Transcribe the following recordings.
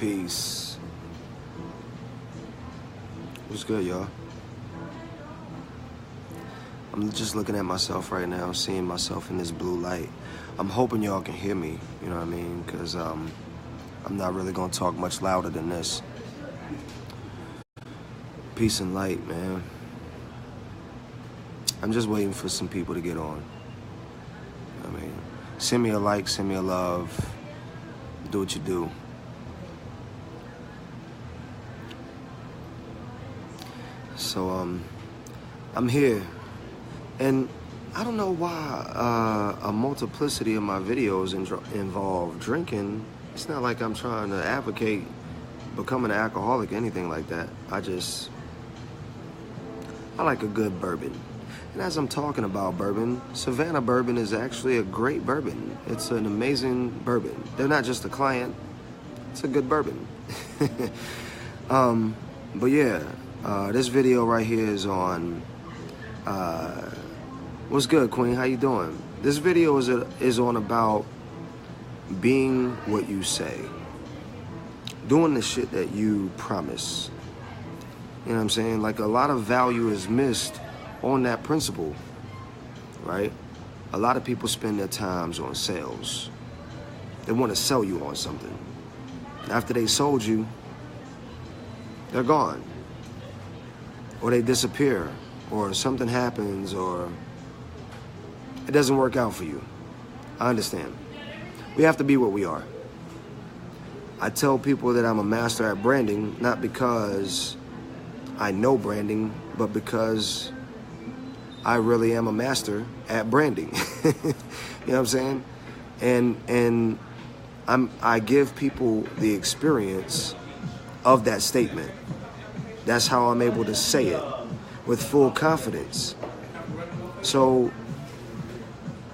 Peace. What's good, y'all? I'm just looking at myself right now, seeing myself in this blue light. I'm hoping y'all can hear me, you know what I mean? Because I'm not really going to talk much louder than this. Peace and light, man. I'm just waiting for some people to get on. You know what I mean? Send me a like, send me a love. Do what you do. So, I'm here, and I don't know why a multiplicity of my videos involve drinking. It's not like I'm trying to advocate becoming an alcoholic or anything like that. I like a good bourbon. And as I'm talking about bourbon, Savannah bourbon is actually a great bourbon. It's an amazing bourbon. They're not just a client, it's a good bourbon. But yeah. This video right here is on, what's good, Queen? How you doing? This video is on about being what you say. Doing the shit that you promise. You know what I'm saying? Like, a lot of value is missed on that principle, right? A lot of people spend their times on sales. They want to sell you on something. After they sold you, they're gone. Or they disappear, or something happens, or it doesn't work out for you. I understand. We have to be what we are. I tell people that I'm a master at branding, not because I know branding, but because I really am a master at branding. You know what I'm saying? And I give people the experience of that statement. That's how I'm able to say it with full confidence. So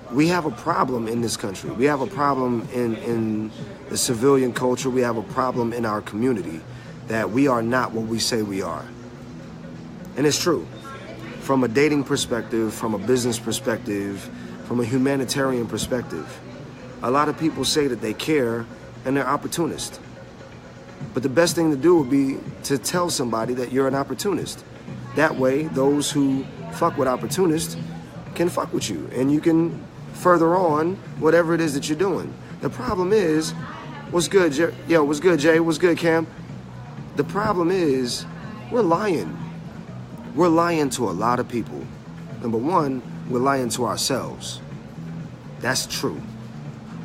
we have a problem in this country. We have a problem in the civilian culture. We have a problem in our community that we are not what we say we are. And it's true. From a dating perspective, from a business perspective, from a humanitarian perspective, a lot of people say that they care and they're opportunists. But the best thing to do would be to tell somebody that you're an opportunist. That way, those who fuck with opportunists can fuck with you, and you can further on whatever it is that you're doing. The problem is, what's good, yo, what's good, Jay? What's good, Cam? The problem is, we're lying. We're lying to a lot of people. Number one, we're lying to ourselves. That's true.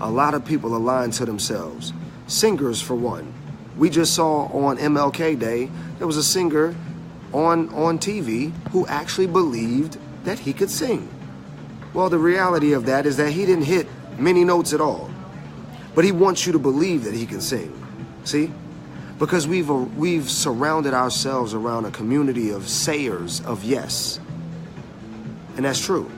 A lot of people are lying to themselves. Singers, for one. We just saw on MLK Day, there was a singer on TV who actually believed that he could sing. Well, the reality of that is that he didn't hit many notes at all. But he wants you to believe that he can sing. See? Because we've surrounded ourselves around a community of sayers of yes. And that's true.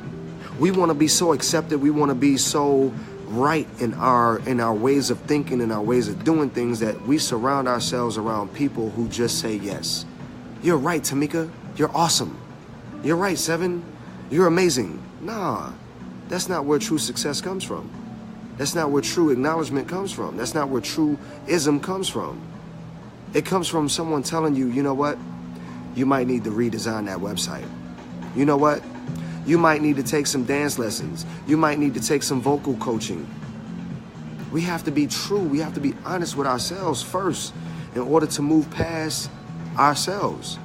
We want to be so accepted. We want to be so right in our ways of thinking and our ways of doing things that we surround ourselves around people who just say yes. You're right, Tamika. You're awesome. You're right, Seven. You're amazing. Nah, that's not where true success comes from. That's not where true acknowledgement comes from. That's not where true ism comes from. It comes from someone telling you, you know what? You might need to redesign that website. You know what? You might need to take some dance lessons. You might need to take some vocal coaching. We have to be true. We have to be honest with ourselves first in order to move past ourselves.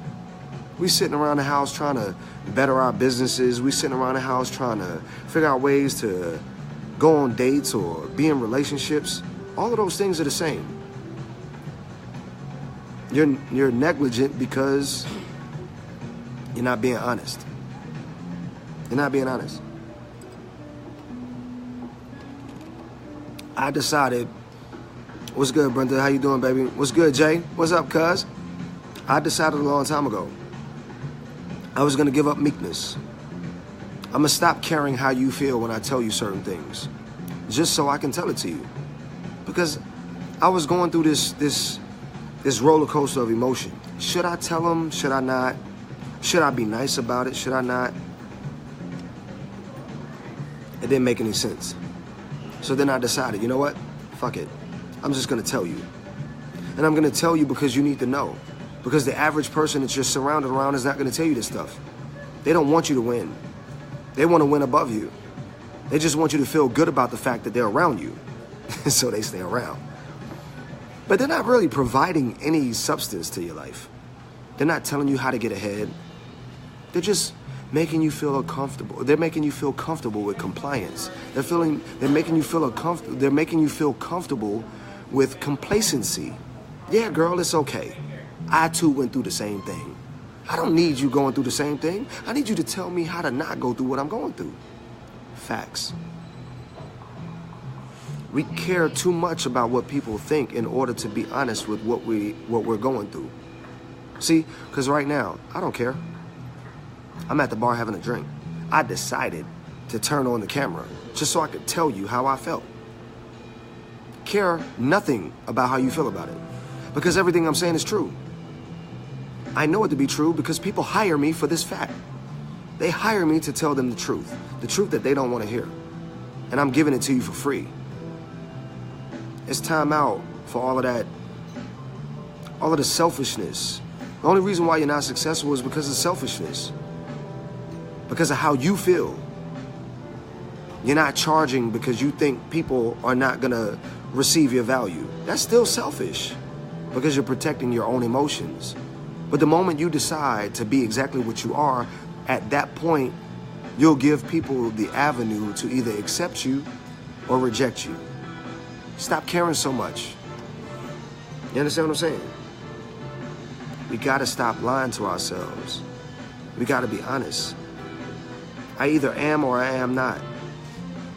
We sitting around the house trying to better our businesses. We sitting around the house trying to figure out ways to go on dates or be in relationships. All of those things are the same. You're negligent because you're not being honest. You're not being honest. I decided, what's good, Brenda? How you doing, baby? What's good, Jay? What's up, cuz? I decided a long time ago I was going to give up meekness. I'm going to stop caring how you feel when I tell you certain things, just so I can tell it to you. Because I was going through this roller coaster of emotion. Should I tell them? Should I not? Should I be nice about it? Should I not? It didn't make any sense. So then I decided, you know what? Fuck it. I'm just going to tell you. And I'm going to tell you because you need to know. Because the average person that you're surrounded around is not going to tell you this stuff. They don't want you to win. They want to win above you. They just want you to feel good about the fact that they're around you. So they stay around. But they're not really providing any substance to your life. They're not telling you how to get ahead. They're just making you feel uncomfortable. They're making you feel comfortable with compliance. They're making you feel comfortable with complacency. Yeah, girl, it's okay. I too went through the same thing. I don't need you going through the same thing. I need you to tell me how to not go through what I'm going through. Facts. We care too much about what people think in order to be honest with what we're going through. See, because right now, I don't care. I'm at the bar having a drink. I decided to turn on the camera just so I could tell you how I felt. Care nothing about how you feel about it, because everything I'm saying is true. I know it to be true because people hire me for this fact. They hire me to tell them the truth that they don't want to hear. And I'm giving it to you for free. It's time out for all of that, all of the selfishness. The only reason why you're not successful is because of selfishness. Because of how you feel. You're not charging because you think people are not going to receive your value. That's still selfish because you're protecting your own emotions. But the moment you decide to be exactly what you are, at that point, you'll give people the avenue to either accept you or reject you. Stop caring so much. You understand what I'm saying? We gotta stop lying to ourselves. We gotta be honest. I either am or I am not.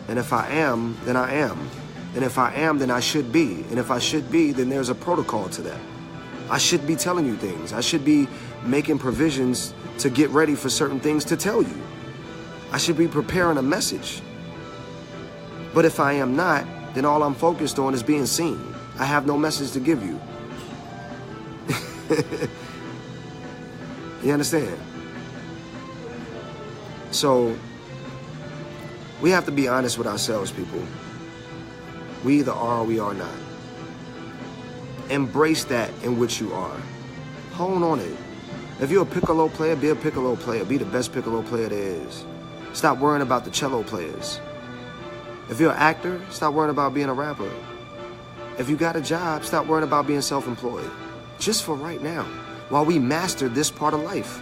And if I am, then I am. And if I am, then I should be. And if I should be, then there's a protocol to that. I should be telling you things. I should be making provisions to get ready for certain things to tell you. I should be preparing a message. But if I am not, then all I'm focused on is being seen. I have no message to give you. You understand? So, we have to be honest with ourselves, people. We either are or we are not. Embrace that in which you are. Hold on it. If you're a piccolo player, be a piccolo player. Be the best piccolo player there is. Stop worrying about the cello players. If you're an actor, stop worrying about being a rapper. If you got a job, stop worrying about being self-employed. Just for right now, while we master this part of life.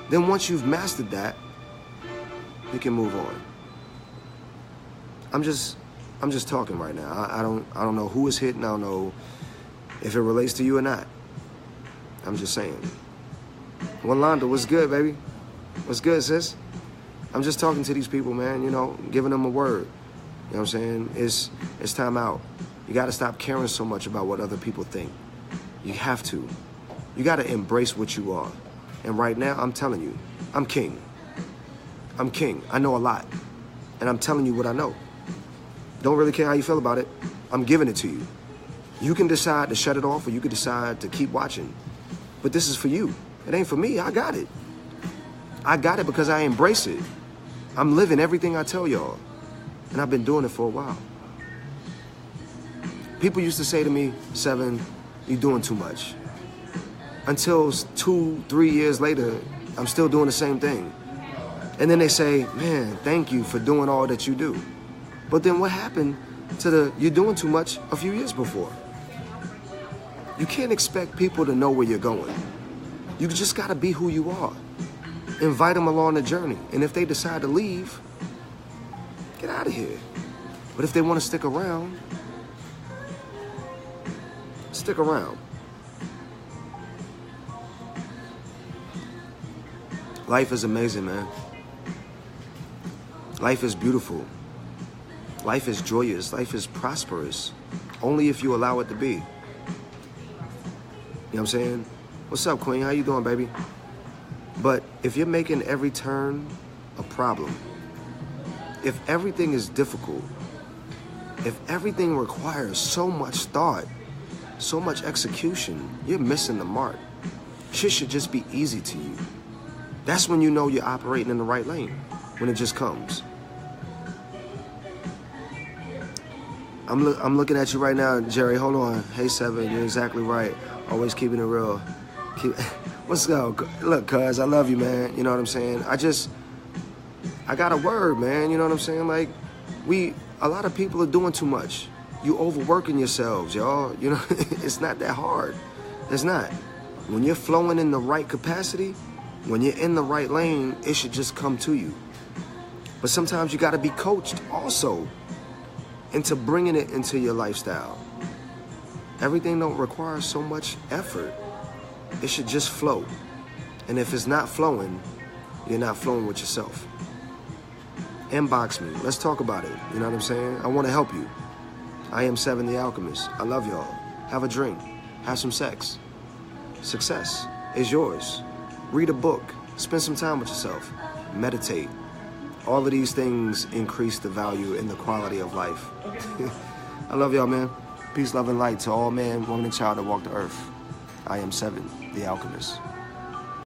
Then once you've mastered that, you can move on. I'm just talking right now. I don't know who is hitting. I don't know if it relates to you or not. I'm just saying. Wanda, what's good, baby? What's good, sis? I'm just talking to these people, man, you know, giving them a word. You know what I'm saying? It's time out. You got to stop caring so much about what other people think. You have to. You got to embrace what you are. And right now, I'm telling you, I'm king. I'm king. I know a lot. And I'm telling you what I know. Don't really care how you feel about it. I'm giving it to you. You can decide to shut it off or you can decide to keep watching. But this is for you. It ain't for me. I got it. I got it because I embrace it. I'm living everything I tell y'all. And I've been doing it for a while. People used to say to me, Seven, you're doing too much. Until 2-3 years later, I'm still doing the same thing. And then they say, man, thank you for doing all that you do. But then what happened to the you're doing too much a few years before? You can't expect people to know where you're going. You just got to be who you are. Invite them along the journey. And if they decide to leave, get out of here. But if they want to stick around, stick around. Life is amazing, man. Life is beautiful. Life is joyous. Life is prosperous. Only if you allow it to be. You know what I'm saying? What's up, Queen? How you doing, baby? But if you're making every turn a problem, if everything is difficult, if everything requires so much thought, so much execution, you're missing the mark. Shit should just be easy to you. That's when you know you're operating in the right lane, when it just comes. I'm looking at you right now, Jerry. Hold on. Hey, Seven, you're exactly right. Always keeping it real. What's up? Look, cuz, I love you, man. You know what I'm saying? I got a word, man. You know what I'm saying? Like, a lot of people are doing too much. You overworking yourselves, y'all. You know, it's not that hard. It's not. When you're flowing in the right capacity, when you're in the right lane, it should just come to you. But sometimes you got to be coached also into bringing it into your lifestyle. Everything don't require so much effort. It should just flow. And if it's not flowing, you're not flowing with yourself. Inbox me. Let's talk about it. You know what I'm saying? I want to help you. I am Seven the Alchemist. I love y'all. Have a drink. Have some sex. Success is yours. Read a book. Spend some time with yourself. Meditate. All of these things increase the value and the quality of life. I love y'all, man. Peace, love, and light to all man, woman, and child that walk the earth. I am Seven, the Alchemist.